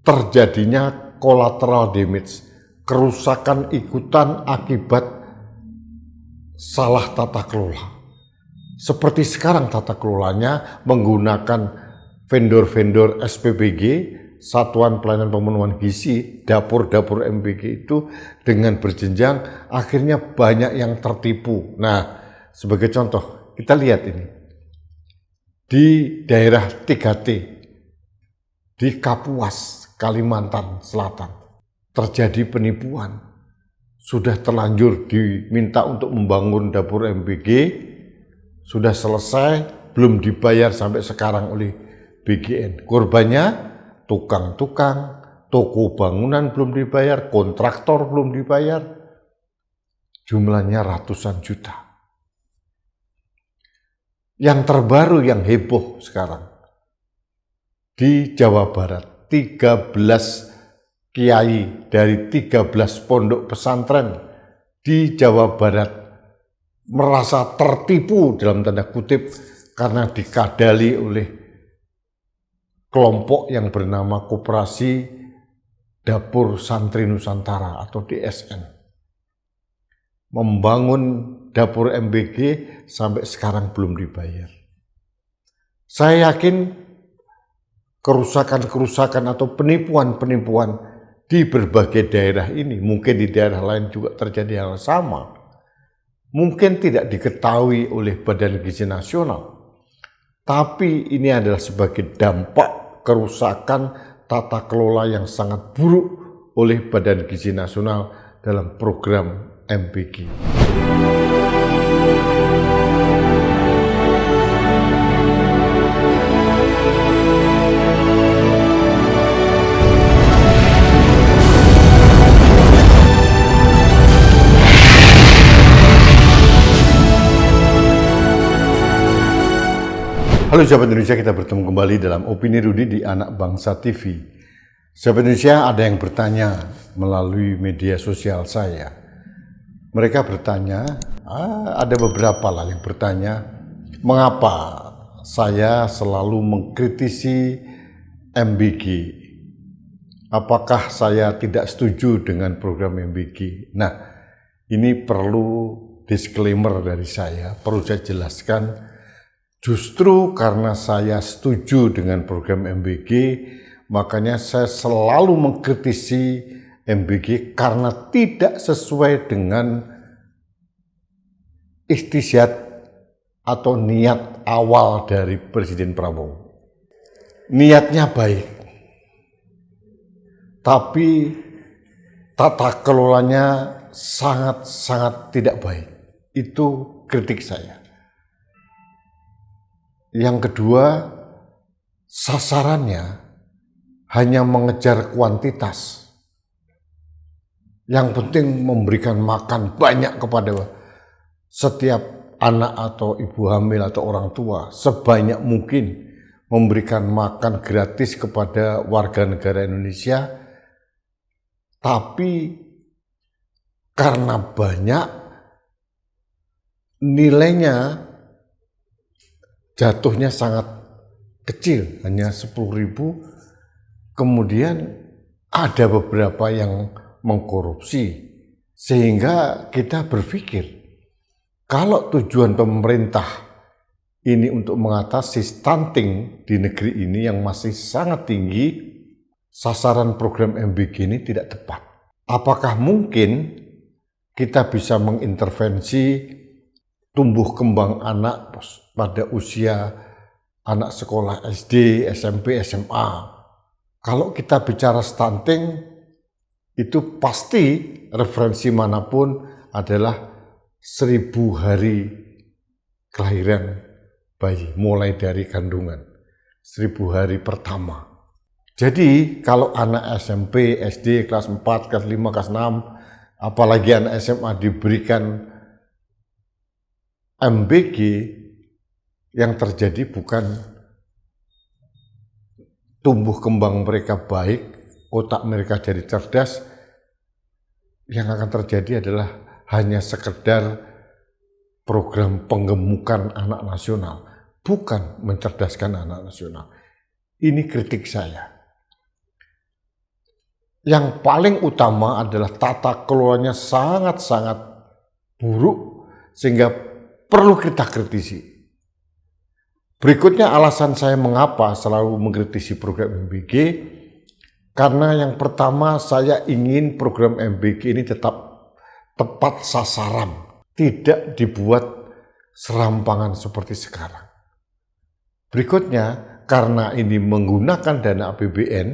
terjadinya collateral damage, kerusakan ikutan akibat salah tata kelola. Seperti sekarang tata kelolanya menggunakan vendor-vendor SPBG, Satuan Pelayanan Pemenuhan Gizi, dapur-dapur MBG itu dengan berjenjang, akhirnya banyak yang tertipu. Nah, sebagai contoh, kita lihat ini. Di daerah 3T, di Kapuas, Kalimantan Selatan, terjadi penipuan. Sudah terlanjur diminta untuk membangun dapur MBG, sudah selesai, belum dibayar sampai sekarang oleh BGN. Korbannya tukang-tukang, toko bangunan belum dibayar, kontraktor belum dibayar, jumlahnya ratusan juta. Yang terbaru yang heboh sekarang, di Jawa Barat, 13 kiai dari 13 pondok pesantren di Jawa Barat merasa tertipu dalam tanda kutip karena dikadali oleh kelompok yang bernama Koperasi Dapur Santri Nusantara atau DSN. Membangun dapur MBG sampai sekarang belum dibayar. Saya yakin kerusakan-kerusakan atau penipuan-penipuan di berbagai daerah ini, mungkin di daerah lain juga terjadi hal sama, mungkin tidak diketahui oleh Badan Gizi Nasional, tapi ini adalah sebagai dampak kerusakan tata kelola yang sangat buruk oleh Badan Gizi Nasional dalam program MBG. Halo sahabat Indonesia, kita bertemu kembali dalam Opini Rudi di Anak Bangsa TV. Sahabat Indonesia, ada yang bertanya melalui media sosial saya. Mereka bertanya, ada beberapa lah yang bertanya, mengapa saya selalu mengkritisi MBG? Apakah saya tidak setuju dengan program MBG? Nah, ini perlu disclaimer dari saya, perlu saya jelaskan. Justru karena saya setuju dengan program MBG, makanya saya selalu mengkritisi MBG karena tidak sesuai dengan ikhtiar atau niat awal dari Presiden Prabowo. Niatnya baik, tapi tata kelolanya sangat-sangat tidak baik. Itu kritik saya. Yang kedua, sasarannya hanya mengejar kuantitas. Yang penting memberikan makan banyak kepada setiap anak atau ibu hamil atau orang tua, sebanyak mungkin memberikan makan gratis kepada warga negara Indonesia. Tapi karena banyak, nilainya jatuhnya sangat kecil, hanya 10.000. Kemudian ada beberapa yang mengkorupsi, sehingga kita berpikir kalau tujuan pemerintah ini untuk mengatasi stunting di negeri ini yang masih sangat tinggi, sasaran program MBG ini tidak tepat. Apakah mungkin kita bisa mengintervensi tumbuh kembang anak pada usia anak sekolah SD, SMP, SMA. Kalau kita bicara stunting, itu pasti referensi manapun adalah 1000 hari kelahiran bayi, mulai dari kandungan, 1000 hari pertama. Jadi kalau anak SMP, SD, kelas 4, kelas 5, kelas 6, apalagi anak SMA diberikan MBG, yang terjadi bukan tumbuh kembang mereka baik, otak mereka jadi cerdas, yang akan terjadi adalah hanya sekedar program penggemukan anak nasional, bukan mencerdaskan anak nasional. Ini kritik saya. Yang paling utama adalah tata kelolanya sangat-sangat buruk sehingga perlu kita kritisi. Berikutnya alasan saya mengapa selalu mengkritisi program MBG, karena yang pertama saya ingin program MBG ini tetap tepat sasaran, tidak dibuat serampangan seperti sekarang. Berikutnya, karena ini menggunakan dana APBN,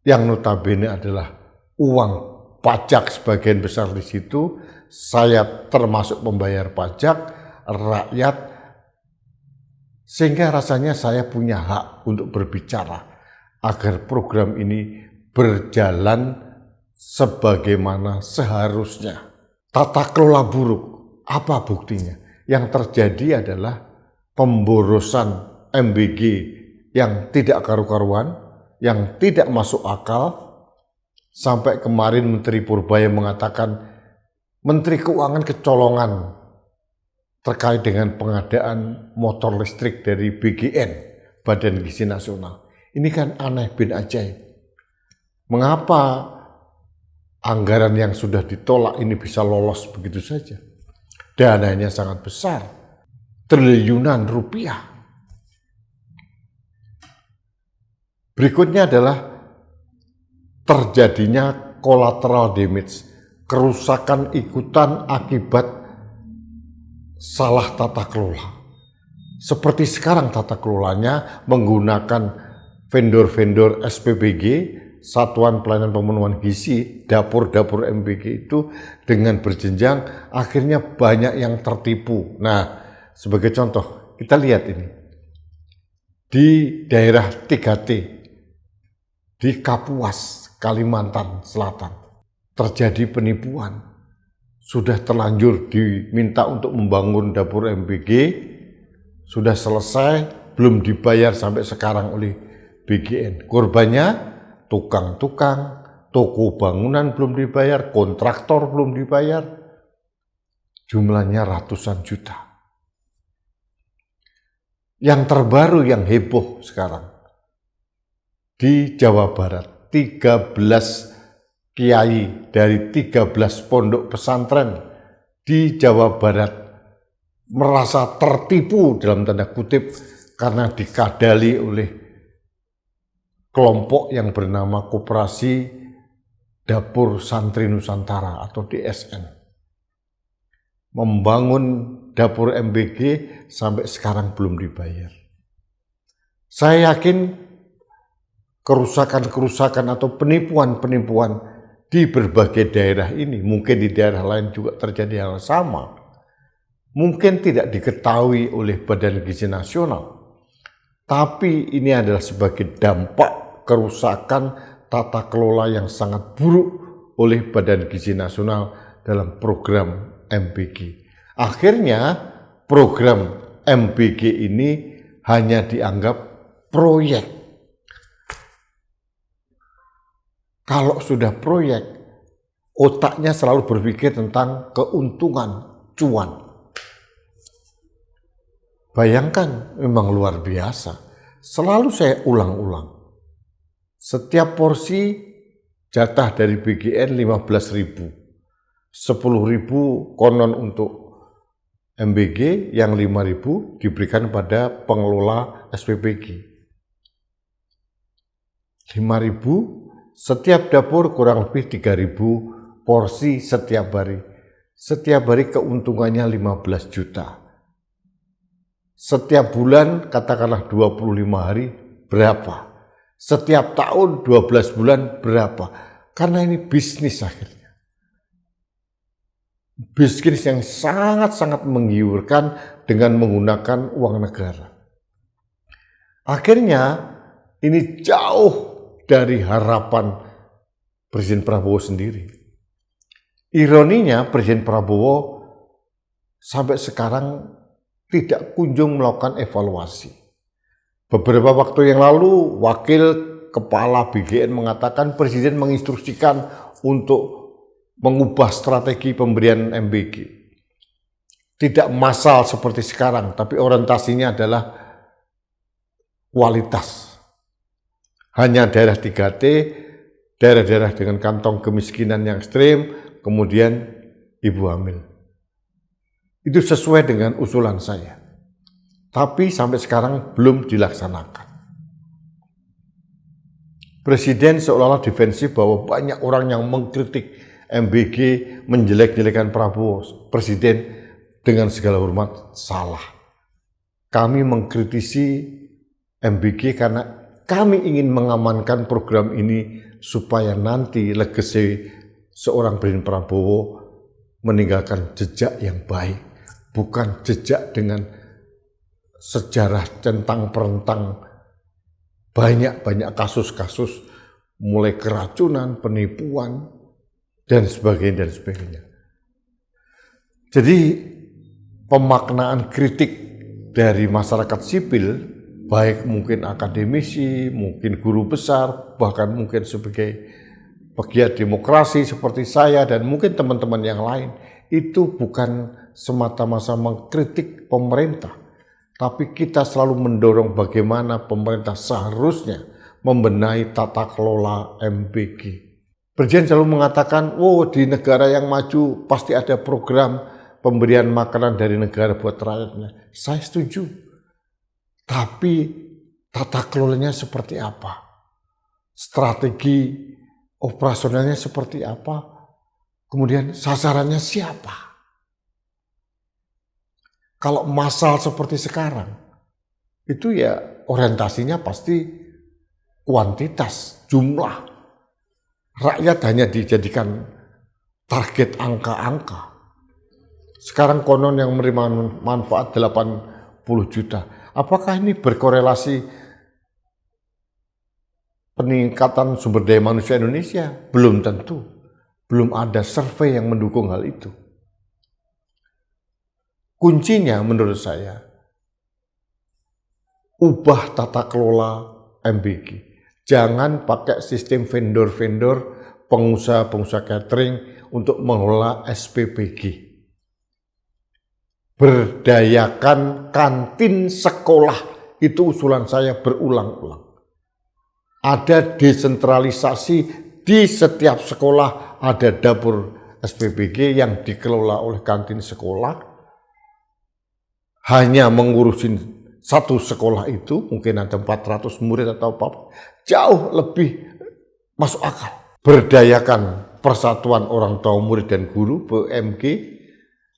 yang notabene adalah uang pajak sebagian besar di situ, saya termasuk pembayar pajak, rakyat, sehingga rasanya saya punya hak untuk berbicara agar program ini berjalan sebagaimana seharusnya. Tata kelola buruk, apa buktinya? Yang terjadi adalah pemborosan MBG yang tidak karu-karuan, yang tidak masuk akal. Sampai kemarin Menteri Purbaya mengatakan Menteri Keuangan kecolongan terkait dengan pengadaan motor listrik dari BGN, Badan Gizi Nasional. Ini kan aneh bin ajaib. Mengapa anggaran yang sudah ditolak ini bisa lolos begitu saja? Dananya sangat besar, triliunan rupiah. Berikutnya adalah terjadinya collateral damage, kerusakan ikutan akibat salah tata kelola. Seperti sekarang tata kelolanya menggunakan vendor-vendor SPBG, Satuan Pelayanan Pemenuhan Gizi, dapur-dapur MBG itu dengan berjenjang, akhirnya banyak yang tertipu. Nah, sebagai contoh, kita lihat ini. Di daerah 3T, di Kapuas, Kalimantan Selatan, terjadi penipuan. Sudah terlanjur diminta untuk membangun dapur MBG, sudah selesai, belum dibayar sampai sekarang oleh BGN. Korbannya tukang-tukang, toko bangunan belum dibayar, kontraktor belum dibayar, jumlahnya ratusan juta. Yang terbaru yang heboh sekarang, di Jawa Barat, 13 kiai dari 13 pondok pesantren di Jawa Barat merasa tertipu dalam tanda kutip karena dikadali oleh kelompok yang bernama Koperasi Dapur Santri Nusantara atau DSN. Membangun dapur MBG sampai sekarang belum dibayar. Saya yakin kerusakan-kerusakan atau penipuan-penipuan di berbagai daerah ini, mungkin di daerah lain juga terjadi hal sama, mungkin tidak diketahui oleh Badan Gizi Nasional, tapi ini adalah sebagai dampak kerusakan tata kelola yang sangat buruk oleh Badan Gizi Nasional dalam program MBG. Akhirnya program MBG ini hanya dianggap proyek. Kalau sudah proyek, otaknya selalu berpikir tentang keuntungan, cuan. Bayangkan, memang luar biasa. Selalu saya ulang-ulang. Setiap porsi jatah dari BGN 15.000. 10.000 konon untuk MBG, yang 5.000 diberikan pada pengelola SPBG. 5.000 setiap dapur, kurang lebih 3.000 porsi setiap hari. Setiap hari keuntungannya 15 juta. Setiap bulan, katakanlah 25 hari, berapa? Setiap tahun 12 bulan, berapa? Karena ini bisnis akhirnya. Bisnis yang sangat-sangat menggiurkan dengan menggunakan uang negara. Akhirnya, ini jauh dari harapan Presiden Prabowo sendiri. Ironinya, Presiden Prabowo sampai sekarang tidak kunjung melakukan evaluasi. Beberapa waktu yang lalu, Wakil Kepala BGN mengatakan Presiden menginstruksikan untuk mengubah strategi pemberian MBG. Tidak massal seperti sekarang, tapi orientasinya adalah kualitas. Hanya daerah 3T daerah-daerah dengan kantong kemiskinan yang ekstrim, kemudian ibu hamil. Itu sesuai dengan usulan saya. Tapi sampai sekarang belum dilaksanakan. Presiden seolah-olah defensif bahwa banyak orang yang mengkritik MBG, menjelek-jelekan Prabowo. Presiden dengan segala hormat salah. Kami mengkritisi MBG karena kami ingin mengamankan program ini supaya nanti legacy seorang Presiden Prabowo meninggalkan jejak yang baik, bukan jejak dengan sejarah centang-perentang banyak kasus-kasus mulai keracunan, penipuan, dan sebagainya. Jadi pemaknaan kritik dari masyarakat sipil, baik mungkin akademisi, mungkin guru besar, bahkan mungkin sebagai pegiat demokrasi seperti saya dan mungkin teman-teman yang lain, itu bukan semata-mata mengkritik pemerintah. Tapi kita selalu mendorong bagaimana pemerintah seharusnya membenahi tata kelola MBG. Presiden selalu mengatakan, di negara yang maju pasti ada program pemberian makanan dari negara buat rakyatnya. Saya setuju. Tapi tata kelolanya seperti apa? Strategi operasionalnya seperti apa? Kemudian sasarannya siapa? Kalau massal seperti sekarang, itu ya orientasinya pasti kuantitas, jumlah. Rakyat hanya dijadikan target angka-angka. Sekarang konon yang menerima manfaat 80 juta. Apakah ini berkorelasi peningkatan sumber daya manusia Indonesia? Belum tentu. Belum ada survei yang mendukung hal itu. Kuncinya menurut saya, ubah tata kelola MBG. Jangan pakai sistem vendor-vendor, pengusaha-pengusaha catering untuk mengelola SPBG. Berdayakan kantin sekolah, itu usulan saya berulang-ulang. Ada desentralisasi di setiap sekolah, ada dapur SPBG yang dikelola oleh kantin sekolah. Hanya mengurusin satu sekolah itu, mungkin ada 400 murid atau apa, jauh lebih masuk akal. Berdayakan persatuan orang tua murid dan guru, PMG,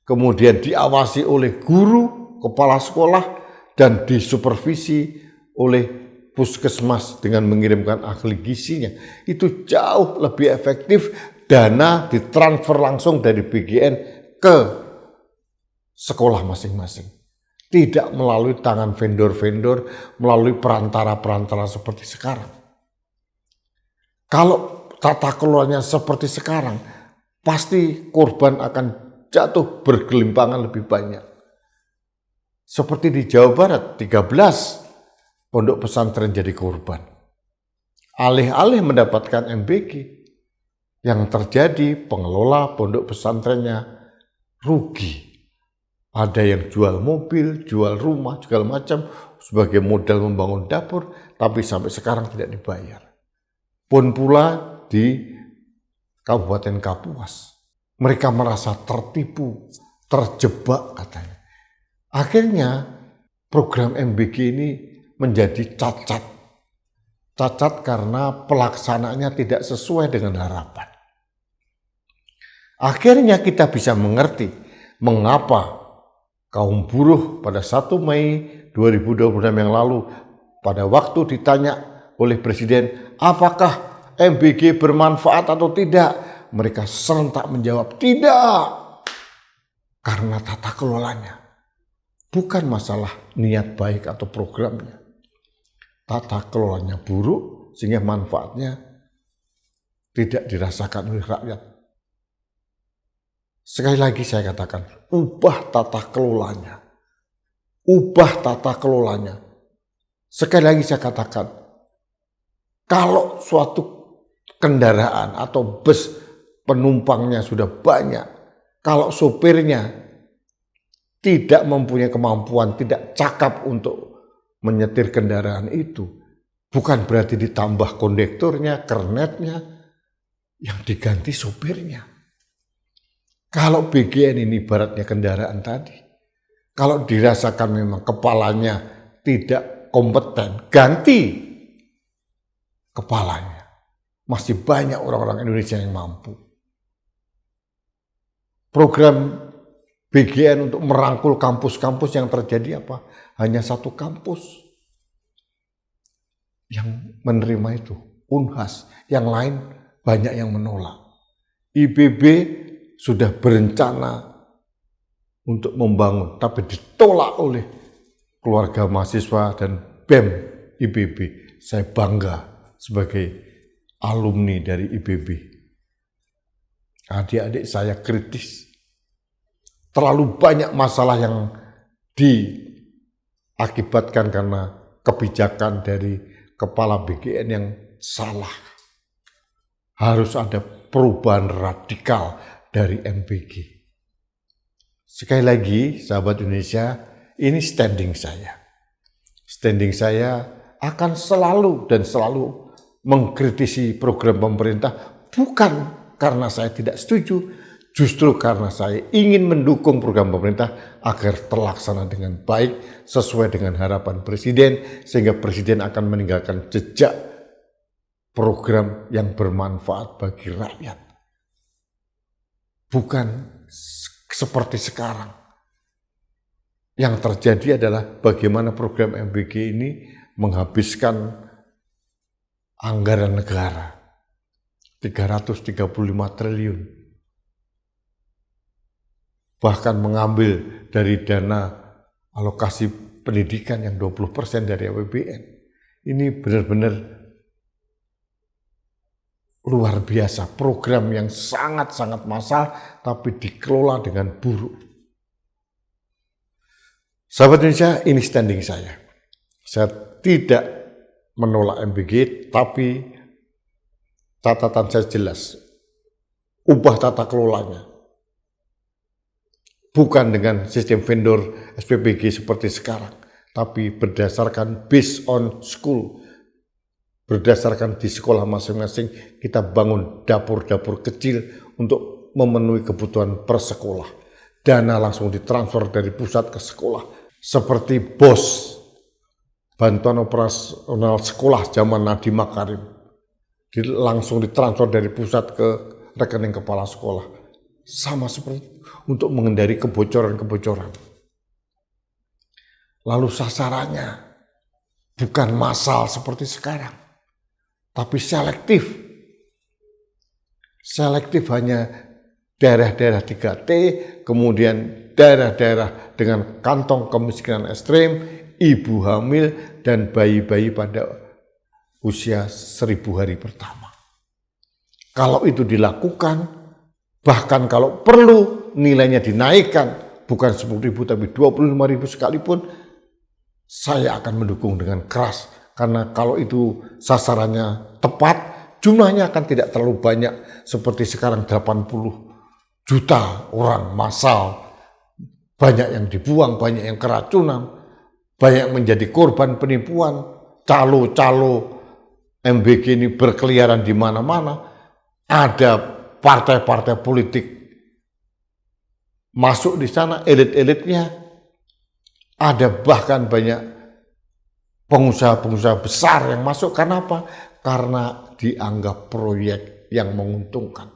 kemudian diawasi oleh guru, kepala sekolah, dan disupervisi oleh puskesmas dengan mengirimkan ahli gizinya. Itu jauh lebih efektif, dana ditransfer langsung dari BGN ke sekolah masing-masing. Tidak melalui tangan vendor-vendor, melalui perantara-perantara seperti sekarang. Kalau tata kelolanya seperti sekarang, pasti korban akan jatuh bergelimpangan lebih banyak. Seperti di Jawa Barat, 13 pondok pesantren jadi korban. Alih-alih mendapatkan MBG, yang terjadi pengelola pondok pesantrennya rugi. Ada yang jual mobil, jual rumah, segala macam sebagai modal membangun dapur, tapi sampai sekarang tidak dibayar. Pun pula di Kabupaten Kapuas. Mereka merasa tertipu, terjebak katanya. Akhirnya program MBG ini menjadi cacat. Cacat karena pelaksanaannya tidak sesuai dengan harapan. Akhirnya kita bisa mengerti mengapa kaum buruh pada 1 Mei 2026 yang lalu pada waktu ditanya oleh Presiden apakah MBG bermanfaat atau tidak, mereka serentak menjawab tidak, karena tata kelolanya. Bukan masalah niat baik atau programnya. Tata kelolanya buruk sehingga manfaatnya tidak dirasakan oleh rakyat. Sekali lagi saya katakan, ubah tata kelolanya. Ubah tata kelolanya. Sekali lagi saya katakan, kalau suatu kendaraan atau bus penumpangnya sudah banyak, kalau sopirnya tidak mempunyai kemampuan, tidak cakap untuk menyetir kendaraan itu, bukan berarti ditambah kondekturnya, kernetnya, yang diganti sopirnya. Kalau BGN ini ibaratnya kendaraan tadi, kalau dirasakan memang kepalanya tidak kompeten, ganti kepalanya. Masih banyak orang-orang Indonesia yang mampu. Program BGN untuk merangkul kampus-kampus yang terjadi apa? Hanya satu kampus yang menerima itu, Unhas. Yang lain banyak yang menolak. IPB sudah berencana untuk membangun, tapi ditolak oleh keluarga mahasiswa dan BEM IPB. Saya bangga sebagai alumni dari IPB. Adik-adik saya kritis. Terlalu banyak masalah yang diakibatkan karena kebijakan dari kepala BGN yang salah. Harus ada perubahan radikal dari MBG. Sekali lagi, sahabat Indonesia, ini standing saya. Standing saya akan selalu dan selalu mengkritisi program pemerintah, bukan karena saya tidak setuju, justru karena saya ingin mendukung program pemerintah agar terlaksana dengan baik sesuai dengan harapan Presiden, sehingga Presiden akan meninggalkan jejak program yang bermanfaat bagi rakyat. Bukan seperti sekarang. Yang terjadi adalah bagaimana program MBG ini menghabiskan anggaran negara 335 triliun. Bahkan mengambil dari dana alokasi pendidikan yang 20% dari APBN. Ini benar-benar luar biasa, program yang sangat-sangat massal tapi dikelola dengan buruk. Sahabat Indonesia, ini standing saya. Saya tidak menolak MBG, tapi catatan saya jelas. Ubah tata kelolanya. Bukan dengan sistem vendor SPBG seperti sekarang, tapi berdasarkan based on school. Berdasarkan di sekolah masing-masing, kita bangun dapur-dapur kecil untuk memenuhi kebutuhan per sekolah. Dana langsung ditransfer dari pusat ke sekolah. Seperti BOS, Bantuan Operasional Sekolah zaman Nadiem Makarim. Langsung ditransfer dari pusat ke rekening kepala sekolah. Sama seperti itu, untuk menghindari kebocoran-kebocoran. Lalu sasarannya bukan massal seperti sekarang, tapi selektif. Selektif hanya daerah-daerah 3T, kemudian daerah-daerah dengan kantong kemiskinan ekstrem, ibu hamil, dan bayi-bayi pada usia 1000 hari pertama. Kalau itu dilakukan, bahkan kalau perlu nilainya dinaikkan, bukan 10.000 tapi 25.000 sekalipun, saya akan mendukung dengan keras. Karena kalau itu sasarannya tepat, jumlahnya akan tidak terlalu banyak seperti sekarang 80 juta orang massal. Banyak yang dibuang, banyak yang keracunan, banyak menjadi korban penipuan, calo-calo MBG ini berkeliaran di mana-mana. Ada partai-partai politik masuk di sana, elit-elitnya. Ada bahkan banyak pengusaha-pengusaha besar yang masuk. Karena apa? Karena dianggap proyek yang menguntungkan.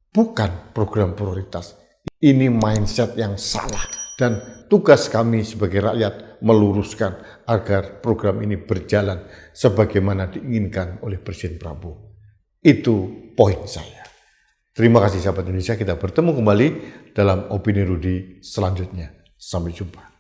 Bukan program prioritas. Ini mindset yang salah. Dan tugas kami sebagai rakyat meluruskan agar program ini berjalan sebagaimana diinginkan oleh Presiden Prabowo. Itu poin saya. Terima kasih sahabat Indonesia, kita bertemu kembali dalam Opini Rudy selanjutnya. Sampai jumpa.